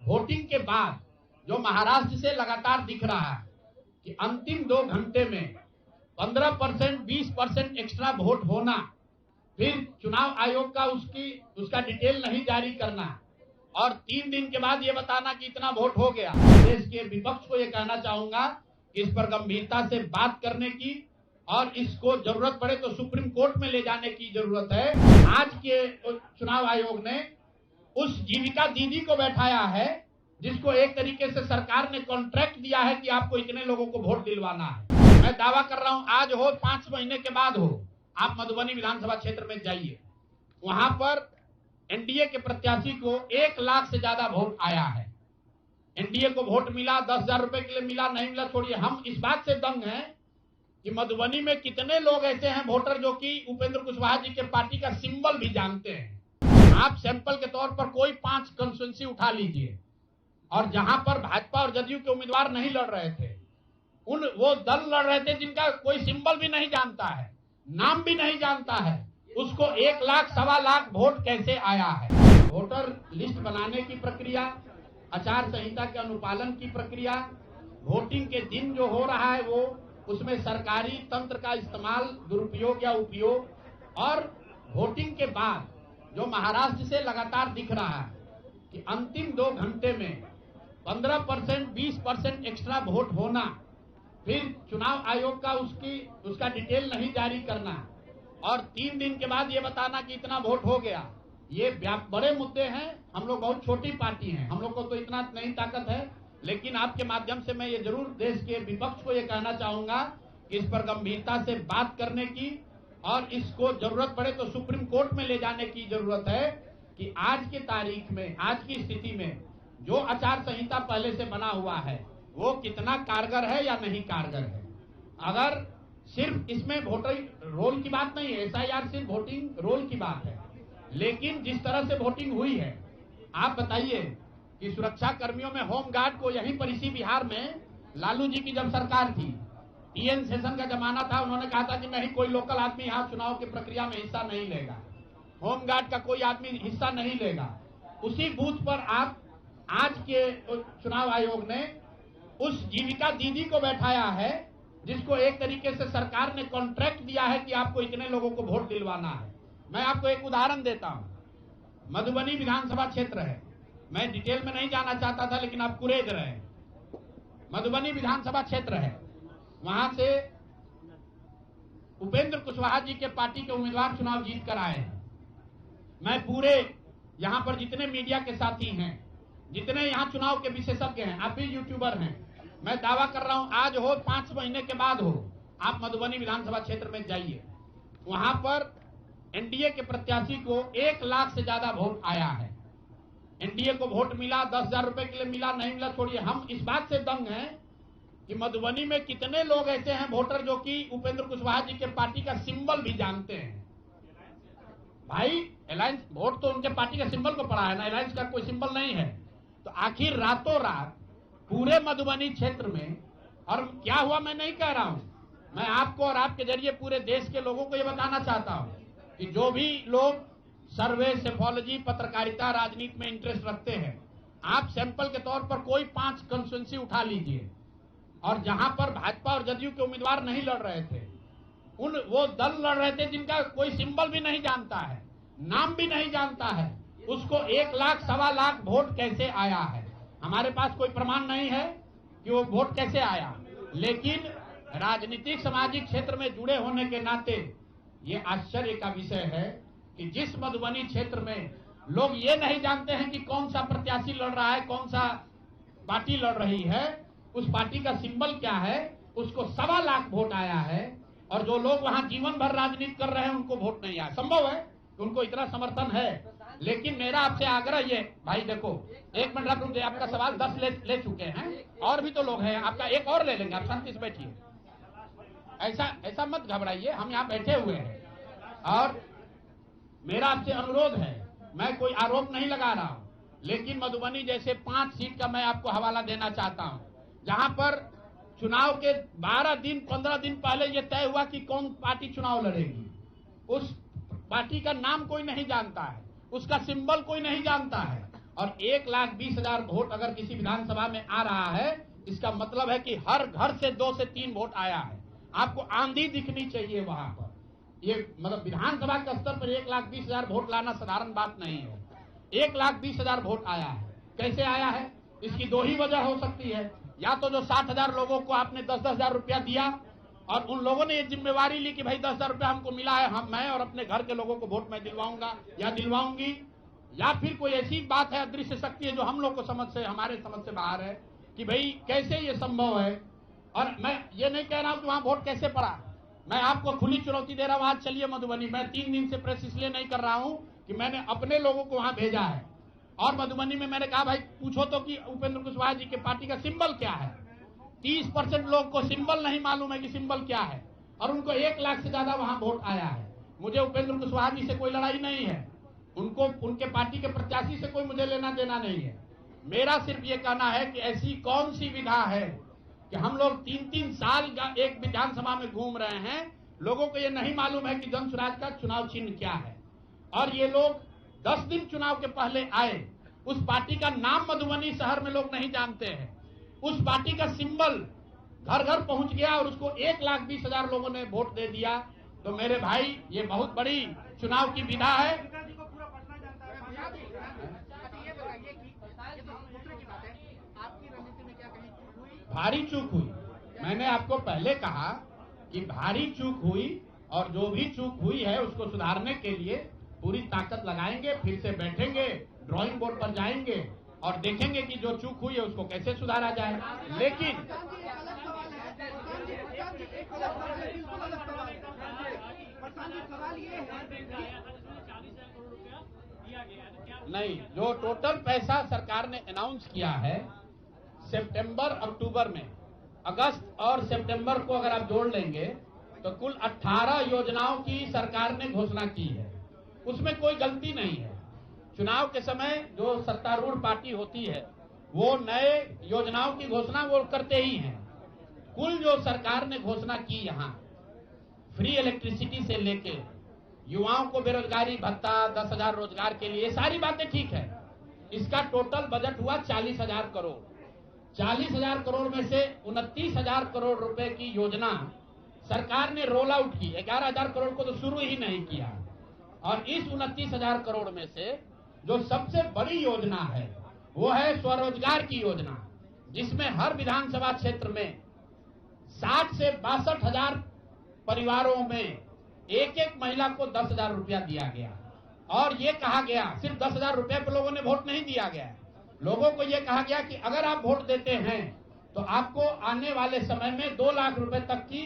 Voting के बाद जो महाराष्ट्र से लगातार दिख रहा है कि अंतिम 2 घंटे में 15%, 20% एक्स्ट्रा वोट होना, फिर चुनाव आयोग का उसका डिटेल नहीं जारी करना और 3 दिन के बाद ये बताना कि इतना वोट हो गया। देश के विपक्ष को ये कहना चाहूंगा कि इस पर गंभीरता से बात करने की और इसको जरूरत पड़े तो सुप्रीम कोर्ट में ले जाने की जरूरत है। आज के चुनाव आयोग ने उस जीविका दीदी को बैठाया है जिसको एक तरीके से सरकार ने कॉन्ट्रैक्ट दिया है कि आपको इतने लोगों को वोट दिलवाना है। मैं दावा कर रहा हूं आज हो 5 महीने के बाद हो, आप मधुबनी विधानसभा क्षेत्र में जाइए, वहां पर एनडीए के प्रत्याशी को 1 लाख से ज्यादा वोट आया है। एनडीए को वोट मिला, 10,000 रुपए के लिए मिला, नहीं मिला छोड़िए, हम इस बात से दंग हैं कि मधुबनी में कितने लोग ऐसे हैं वोटर जो कि उपेंद्र कुशवाहा जी के पार्टी का सिंबल भी जानते हैं। आप सैंपल के तौर पर कोई 5 कंस्टिट्यूएंसी उठा लीजिए और जहां पर भाजपा और जदयू के उम्मीदवार नहीं लड़ रहे थे, वो दल लड़ रहे थे जिनका कोई सिंबल भी नहीं जानता है, नाम भी नहीं जानता है, उसको 1 लाख, 1.25 लाख वोट कैसे आया है। वोटर लिस्ट बनाने की प्रक्रिया, आचार संहिता के अनुपालन की प्रक्रिया, वोटिंग के दिन जो हो रहा है वो, उसमें सरकारी तंत्र का इस्तेमाल, दुरुपयोग या उपयोग, और वोटिंग के बाद जो महाराष्ट्र से लगातार दिख रहा है कि अंतिम 2 घंटे में 15%, 20% एक्स्ट्रा वोट होना, फिर चुनाव आयोग का उसका डिटेल नहीं जारी करना और 3 दिन के बाद ये बताना कि इतना वोट हो गया। ये बड़े मुद्दे हैं। हम लोग बहुत छोटी पार्टी हैं, हम लोग को तो इतना नहीं ताकत है, लेकिन आपके माध्यम से मैं ये जरूर देश के विपक्ष को ये कहना चाहूंगा कि इस पर गंभीरता से बात करने की और इसको जरूरत पड़े तो सुप्रीम कोर्ट में ले जाने की जरूरत है कि आज की तारीख में, आज की स्थिति में जो आचार संहिता पहले से बना हुआ है वो कितना कारगर है या नहीं कारगर है। अगर सिर्फ इसमें वोटर रोल की बात नहीं है, एसआईआर सिर्फ वोटिंग रोल की बात है, लेकिन जिस तरह से वोटिंग हुई है, आप बताइए कि सुरक्षा कर्मियों में होम गार्ड को यहीं पर इसी बिहार में लालू जी की जब सरकार थी, टीएन सेशन का जमाना था, उन्होंने कहा था कि नहीं, कोई लोकल आदमी यहाँ चुनाव की प्रक्रिया में हिस्सा नहीं लेगा, होम गार्ड का कोई आदमी हिस्सा नहीं लेगा। उसी बूथ पर आप आज के चुनाव आयोग ने उस जीविका दीदी को बैठाया है जिसको एक तरीके से सरकार ने कॉन्ट्रैक्ट दिया है कि आपको इतने लोगों को वोट दिलवाना है। मैं आपको एक उदाहरण देता हूं, मधुबनी विधानसभा क्षेत्र है, मैं डिटेल में नहीं जाना चाहता था लेकिन आप कुरेद रहे हैं। मधुबनी विधानसभा क्षेत्र है, वहां से उपेंद्र कुशवाहा जी के पार्टी के उम्मीदवार चुनाव जीत कर आए हैं। मैं पूरे यहां पर जितने मीडिया के साथी हैं, जितने यहां चुनाव के विशेषज्ञ हैं, आप भी यूट्यूबर हैं, मैं दावा कर रहा हूं आज हो 5 महीने के बाद हो, आप मधुबनी विधानसभा क्षेत्र में जाइए, वहां पर एनडीए के प्रत्याशी को 1 लाख से ज्यादा वोट आया है। एनडीए को वोट मिला, 10,000 रुपए के लिए मिला, नहीं मिला छोड़िए, हम इस बात से दंग हैं कि मधुबनी में कितने लोग ऐसे हैं वोटर जो कि उपेंद्र कुशवाहा जी के पार्टी का सिंबल भी जानते हैं। भाई अलायंस वोट तो उनके पार्टी का सिंबल को पड़ा है ना, अलायंस का कोई सिंबल नहीं है। तो आखिर रातों रात पूरे मधुबनी क्षेत्र में, और क्या हुआ मैं नहीं कह रहा हूं, मैं आपको और आपके जरिए पूरे देश के लोगों को यह बताना चाहता हूं कि जो भी लोग सर्वे, सेफोलॉजी, पत्रकारिता, राजनीति में इंटरेस्ट रखते हैं, आप सैंपल के तौर पर कोई 5 कंस्टिट्यूएंसी उठा लीजिए और जहां पर भाजपा और जदयू के उम्मीदवार नहीं लड़ रहे थे, वो दल लड़ रहे थे जिनका कोई सिंबल भी नहीं जानता है, नाम भी नहीं जानता है, उसको 1 लाख, 1.25 लाख वोट कैसे आया है। हमारे पास कोई प्रमाण नहीं है कि वो वोट कैसे आया, लेकिन राजनीतिक सामाजिक क्षेत्र में जुड़े होने के नाते ये आश्चर्य का विषय है कि जिस मधुबनी क्षेत्र में लोग ये नहीं जानते हैं कि कौन सा प्रत्याशी लड़ रहा है, कौन सा पार्टी लड़ रही है, उस पार्टी का सिंबल क्या है, उसको 1.25 लाख वोट आया है। और जो लोग वहां जीवन भर राजनीति कर रहे हैं उनको वोट नहीं आया। संभव है उनको इतना समर्थन है, लेकिन मेरा आपसे आग्रह ये, भाई देखो 1 मिनट आप रुक जाइए, आपका सवाल 10 ले चुके हैं, और भी तो लोग हैं, आपका एक और ले लेंगे, आप शांति से बैठिए, ऐसा मत घबराइए, हम यहाँ बैठे हुए हैं। और मेरा आपसे अनुरोध है, मैं कोई आरोप नहीं लगा रहा हूं, लेकिन मधुबनी जैसे 5 सीट का मैं आपको हवाला देना चाहता हूं, जहां पर चुनाव के 12 दिन 15 दिन पहले यह तय हुआ कि कौन पार्टी चुनाव लड़ेगी। उस पार्टी का नाम कोई नहीं जानता है, उसका सिंबल कोई नहीं जानता है, और 1,20,000 वोट अगर किसी विधानसभा में आ रहा है, इसका मतलब है कि हर घर से 2 से 3 वोट आया है। आपको आंधी दिखनी चाहिए वहां पर। ये मतलब विधानसभा के स्तर पर 1,20,000 वोट लाना साधारण बात नहीं है। 1,20,000 वोट आया है। कैसे आया है? इसकी 2 ही वजह हो सकती है। या तो जो 60,000 लोगों को आपने 10,000 रुपया दिया और उन लोगों ने ये जिम्मेवारी ली कि भाई 10,000 रुपया हमको मिला है, मैं और अपने घर के लोगों को वोट मैं दिलवाऊंगा या दिलवाऊंगी, या फिर कोई ऐसी बात है, अदृश्य शक्ति है जो हम लोग को हमारे समझ से बाहर है कि भाई कैसे ये संभव है। और मैं ये नहीं कह रहा हूं कि वहां वोट कैसे पड़ा, मैं आपको खुली चुनौती दे रहा हूं। आज चलिए मधुबनी। मैं 3 दिन से प्रेस इसलिए नहीं कर रहा हूं कि मैंने अपने लोगों को वहां भेजा है और मधुबनी में मैंने कहा भाई पूछो तो कि उपेंद्र कुशवाहा जी के पार्टी का सिंबल क्या है। 30% लोग को सिंबल नहीं मालूम है कि सिंबल क्या है, और उनको 1 लाख से ज्यादा वहां वोट आया है। मुझे उपेंद्र कुशवाहा जी से कोई लड़ाई नहीं है, उनको उनके पार्टी के प्रत्याशी से कोई मुझे लेना देना नहीं है। मेरा सिर्फ ये कहना है कि ऐसी कौन सी विधा है कि हम लोग 3-3 साल एक विधानसभा में घूम रहे हैं, लोगों को ये नहीं मालूम है कि जन स्वराज का चुनाव चिन्ह क्या है। और ये लोग 10 दिन चुनाव के पहले आए, उस पार्टी का नाम मधुबनी शहर में लोग नहीं जानते हैं, उस पार्टी का सिंबल घर घर पहुंच गया और उसको 1,20,000 लोगों ने वोट दे दिया। तो मेरे भाई ये बहुत बड़ी चुनाव की विधा है। भारी चूक हुई, मैंने आपको पहले कहा कि भारी चूक हुई, और जो भी चूक हुई है उसको सुधारने के लिए पूरी ताकत लगाएंगे, फिर से बैठेंगे, ड्राइंग बोर्ड पर जाएंगे और देखेंगे कि जो चूक हुई है उसको कैसे सुधारा जाए। लेकिन नहीं, जो टोटल पैसा सरकार ने अनाउंस किया है सितंबर अक्टूबर में, अगस्त और सितंबर को अगर आप जोड़ लेंगे तो कुल 18 योजनाओं की सरकार ने घोषणा की है। उसमें कोई गलती नहीं है। चुनाव के समय जो सत्तारूढ़ पार्टी होती है वो नए योजनाओं की घोषणा वो करते ही हैं। कुल जो सरकार ने घोषणा की, यहाँ फ्री इलेक्ट्रिसिटी से लेके युवाओं को बेरोजगारी भत्ता, 10,000 रोजगार के लिए, सारी बातें ठीक है। इसका टोटल बजट हुआ 40,000 करोड़। 40,000 करोड़ में से 29,000 करोड़ रुपए की योजना सरकार ने रोल आउट की। 11,000 करोड़ को तो शुरू ही नहीं किया। और इस 29,000 करोड़ में से जो सबसे बड़ी योजना है वो है स्वरोजगार की योजना, जिसमें हर विधानसभा क्षेत्र में 60 से 62,000 परिवारों में एक एक महिला को 10,000 रुपया दिया गया। और ये कहा गया, सिर्फ 10,000 रुपये पर लोगों ने वोट नहीं दिया गया, लोगों को यह कहा गया कि अगर आप वोट देते हैं तो आपको आने वाले समय में 2 लाख रुपए तक की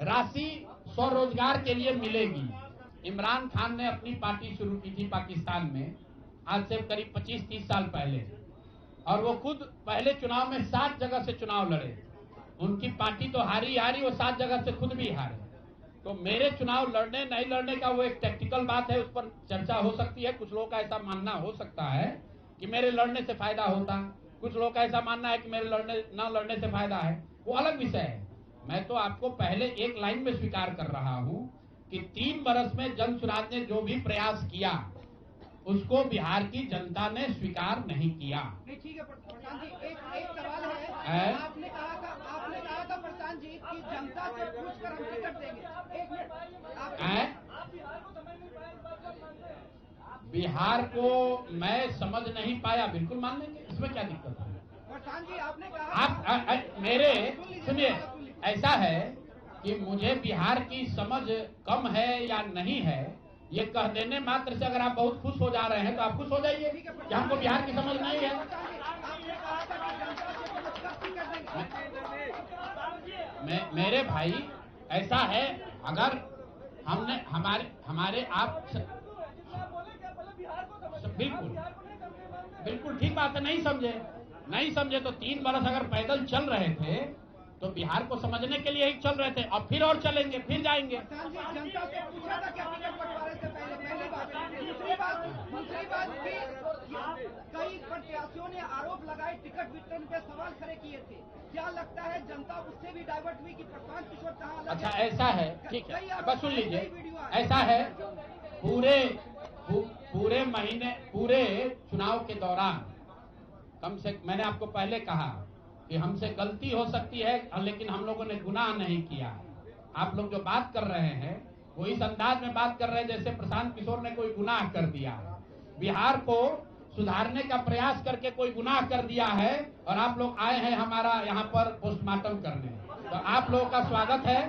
राशि स्वरोजगार के लिए मिलेगी। इमरान खान ने अपनी पार्टी शुरू की थी पाकिस्तान में, आज से करीब 25-30 साल पहले, और वो खुद पहले चुनाव में 7 जगह से चुनाव लड़े। उनकी पार्टी तो हारी, वो 7 जगह से खुद भी हारे। तो मेरे चुनाव लड़ने नहीं लड़ने का वो एक टेक्निकल बात है, उस पर चर्चा हो सकती है। कुछ लोगों का ऐसा मानना हो सकता है कि मेरे लड़ने से फायदा होता, कुछ लोगों का ऐसा मानना है कि मेरे न लड़ने से फायदा है, वो अलग विषय है। मैं तो आपको पहले एक लाइन में स्वीकार कर रहा हूं कि 3 वर्ष में जन स्वराज ने जो भी प्रयास किया उसको बिहार की जनता ने स्वीकार नहीं किया। नहीं, ठीक है प्रधान जी, एक सवाल है। आपने कहा था प्रधान जी कि जनता से पूछकर हम टिकट देंगे। 1 मिनट, बिहार को मैं समझ नहीं पाया, बिल्कुल मान लेंगे, इसमें क्या दिक्कत है। प्रधान जी आपने कहा, आप मेरे सुनिए, ऐसा है कि मुझे बिहार की समझ कम है या नहीं है, ये कह देने मात्र से अगर आप बहुत खुश हो जा रहे हैं तो आप खुश हो जाइए कि हमको बिहार की समझ नहीं है। मेरे भाई ऐसा है, अगर हमने हमारे आप बिल्कुल ठीक बात है, नहीं समझे तो 3 वर्ष अगर पैदल चल रहे थे तो बिहार को समझने के लिए ही चल रहे थे, अब फिर और चलेंगे, फिर जाएंगे। जनता से पूछा था क्या टिकट बंटवारे से पहली बात। दूसरी बात भी कई प्रत्याशियों ने आरोप लगाए, टिकट वितरण पे सवाल खड़े किए थे। क्या लगता है जनता उससे भी डाइवर्ट हुई कि प्रशांत किशोर कहाँ? अच्छा ऐसा है, ठीक है, बस सुन लीजिए, ऐसा है पूरे चुनाव के दौरान मैंने आपको पहले कहा कि हमसे गलती हो सकती है, लेकिन हम लोगों ने गुनाह नहीं किया। आप लोग जो बात कर रहे हैं वो इस अंदाज में बात कर रहे हैं जैसे प्रशांत किशोर ने कोई गुनाह कर दिया, बिहार को सुधारने का प्रयास करके कोई गुनाह कर दिया है, और आप लोग आए हैं हमारा यहाँ पर पोस्टमार्टम करने। तो आप लोगों का स्वागत है।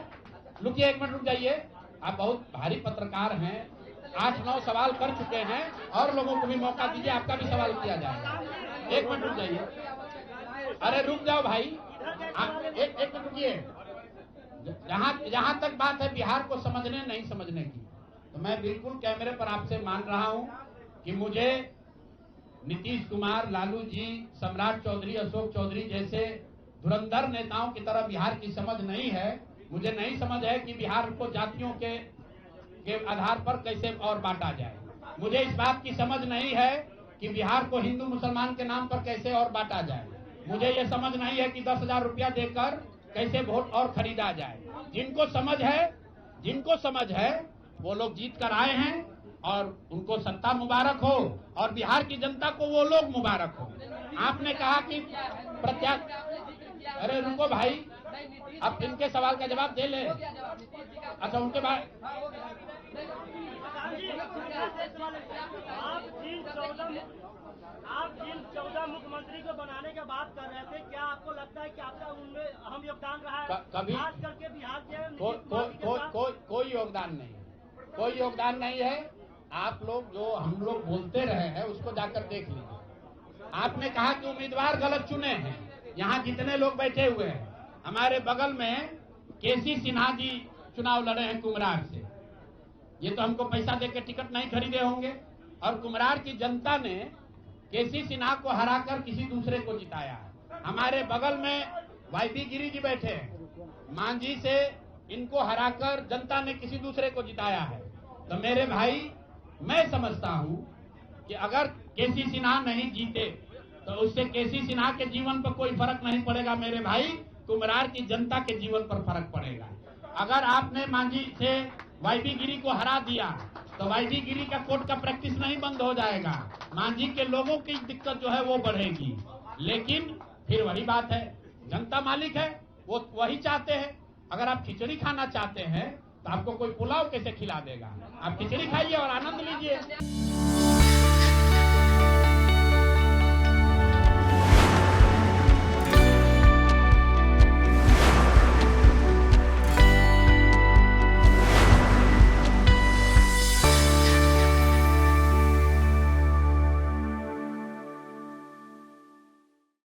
रुकिए, एक मिनट रुक जाइए। आप बहुत भारी पत्रकार हैं, 8-9 सवाल कर चुके हैं, और लोगों को भी मौका दीजिए, आपका भी सवाल किया जाएगा। एक मिनट रुक जाइए। अरे रुक जाओ भाई, आप एक मिनट रुकिए। जहां तक बात है बिहार को समझने नहीं समझने की, तो मैं बिल्कुल कैमरे पर आपसे मान रहा हूं कि मुझे नीतीश कुमार, लालू जी, सम्राट चौधरी, अशोक चौधरी जैसे धुरंधर नेताओं की तरह बिहार की समझ नहीं है। मुझे नहीं समझ है कि बिहार को जातियों के आधार पर कैसे और बांटा जाए। मुझे इस बात की समझ नहीं है कि बिहार को हिंदू मुसलमान के नाम पर कैसे और बांटा जाए। मुझे ये समझ नहीं है कि 10,000 रुपया देकर कैसे वोट और खरीदा जाए। जिनको समझ है वो लोग जीत कर आए हैं, और उनको सत्ता मुबारक हो, और बिहार की जनता को वो लोग मुबारक हो। आपने कहा कि अरे रुको भाई, अब इनके सवाल का जवाब दे ले। अच्छा, उनके बाद आप जिन 14 मुख्यमंत्री को बनाने की बात कर रहे थे, क्या आपको लगता है कि आपका उनमें अहम योगदान रहा है? कभी खास करके बिहार के कोई योगदान नहीं है। आप लोग जो हम लोग बोलते रहे हैं उसको जाकर देख लीजिए। आपने कहा कि उम्मीदवार गलत चुने हैं। यहाँ जितने लोग बैठे हुए हैं, हमारे बगल में केसी सिन्हा जी चुनाव लड़े हैं कुम्हरार से। ये तो हमको पैसा देकर टिकट नहीं खरीदे होंगे, और कुम्हरार की जनता ने केसी सिन्हा को हराकर किसी दूसरे को जिताया है। हमारे बगल में वाईबी गिरी जी बैठे हैं, मांझी से इनको हराकर जनता ने किसी दूसरे को जिताया है। तो मेरे भाई, मैं समझता हूं कि अगर केसी सिन्हा नहीं जीते तो उससे केसी सिन्हा के जीवन पर कोई फर्क नहीं पड़ेगा मेरे भाई, कुम्हरार की जनता के जीवन पर फर्क पड़ेगा। अगर आपने मांझी से वाईबी गिरी को हरा दिया तो वाईबी गिरी का कोर्ट का प्रैक्टिस नहीं बंद हो जाएगा, मांझी के लोगों की दिक्कत जो है वो बढ़ेगी। लेकिन फिर वही बात है, जनता मालिक है, वो वही चाहते हैं। अगर आप खिचड़ी खाना चाहते हैं तो आपको कोई पुलाव कैसे खिला देगा? आप खिचड़ी खाइए और आनंद लीजिए।